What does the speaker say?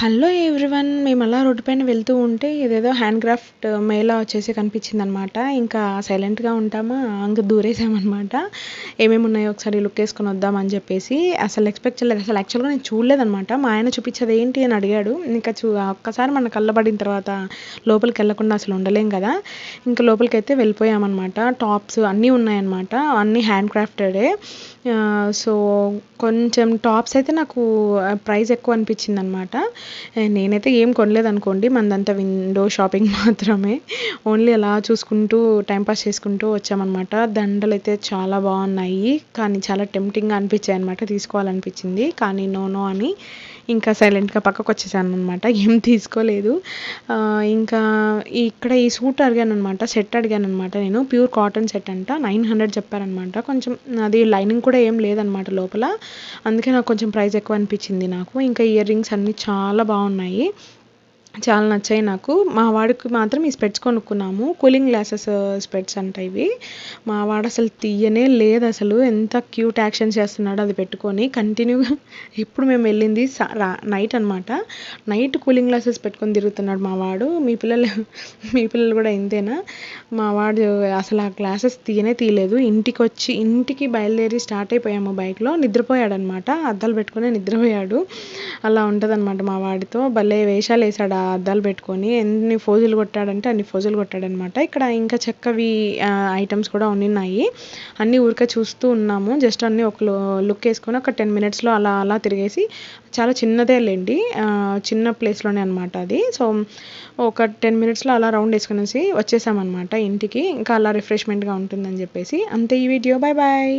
Hello everyone, మేము అలా road పైన వెళ్తూ ఉంటే ఇదేదో హ్యాండ్ క్రాఫ్ట్ మేళా వచ్చేసి కనిపించిందనమాట. ఇంకా సైలెంట్గా ఉంటామా, ఇంకా దూరేసామన్నమాట. ఏమేమి ఉన్నాయో ఒకసారి లుక్ వేసుకొని వద్దామని చెప్పేసి. అసలు ఎక్స్పెక్ట్ చేయలేదు, అసలు యాక్చువల్గా నేను చూడలేదనమాట. మా ఆయన చూపించేది ఏంటి అని అడిగాడు. ఇంకా ఒక్కసారి మన కళ్ళబడిన తర్వాత లోపలికి వెళ్ళకుండా అసలు ఉండలేం కదా. ఇంకా లోపలికి అయితే వెళ్ళిపోయామన్నమాట. టాప్స్ అన్నీ ఉన్నాయన్నమాట, అన్నీ హ్యాండ్ క్రాఫ్టెడే. సో కొంచెం టాప్స్ అయితే నాకు ప్రైస్ ఎక్కువ అనిపించింది అనమాట. నేనైతే ఏం కొనలేదనుకోండి, మనదంతా విండో షాపింగ్ మాత్రమే. ఓన్లీ అలా చూసుకుంటూ టైంపాస్ చేసుకుంటూ వచ్చామన్నమాట. దండలు అయితే చాలా బాగున్నాయి, కానీ చాలా టెంప్టింగ్గా అనిపించాయి అనమాట. తీసుకోవాలనిపించింది కానీ నో అని ఇంకా సైలెంట్గా పక్కకు వచ్చేసాను అనమాట. ఏం తీసుకోలేదు. ఇంకా ఇక్కడ ఈ సూట్ అడిగాను అనమాట, సెట్ అడిగాను అనమాట. నేను ప్యూర్ కాటన్ సెట్ అంట, 900 చెప్పారనమాట. కొంచెం అది లైనింగ్ కూడా ఏం లేదనమాట లోపల, అందుకే నాకు కొంచెం ప్రైస్ ఎక్కువ అనిపించింది నాకు. ఇంకా ఇయర్ రింగ్స్ అన్నీ చాలా బాగున్నాయి, చాలా నచ్చాయి నాకు. మా వాడికి మాత్రం ఈ స్పెట్స్ కొనుక్కున్నాము, కూలింగ్ గ్లాసెస్ స్పెట్స్ అంట ఇవి. మా వాడు అసలు తీయనే లేదు, అసలు ఎంత క్యూట్ యాక్షన్ చేస్తున్నాడు అది పెట్టుకొని కంటిన్యూగా. ఇప్పుడు మేము వెళ్ళింది నైట్ అనమాట. నైట్ కూలింగ్ గ్లాసెస్ పెట్టుకొని తిరుగుతున్నాడు మా వాడు. మీ పిల్లలు కూడా ఇంతేనా? మా వాడు అసలు ఆ గ్లాసెస్ తీయలేదు. ఇంటికి బయలుదేరి స్టార్ట్ అయిపోయాము బైక్లో, నిద్రపోయాడు అనమాట. అద్దాలు పెట్టుకొని నిద్రపోయాడు. అలా ఉంటుందన్నమాట మా వాడితో. భలే వేషాలు వేసాడు అద్దాలు పెట్టుకొని. ఎన్ని ఫోజులు కొట్టాడంటే అన్ని ఫోజులు కొట్టాడనమాట. ఇక్కడ ఇంకా చెక్కవి ఐటమ్స్ కూడా ఉన్నాయి. అన్నీ ఊరికే చూస్తూ ఉన్నాము. జస్ట్ అన్నీ ఒక లుక్ వేసుకొని ఒక 10 minutesలో అలా తిరిగేసి, చాలా చిన్నదే లేండి, చిన్న ప్లేస్లోనే అనమాట అది. సో ఒక 10 minutesలో అలా రౌండ్ వేసుకునేసి వచ్చేసామన్నమాట ఇంటికి. ఇంకా అలా రిఫ్రెష్మెంట్గా ఉంటుందని చెప్పేసి. అంతే ఈ వీడియో. Bye bye.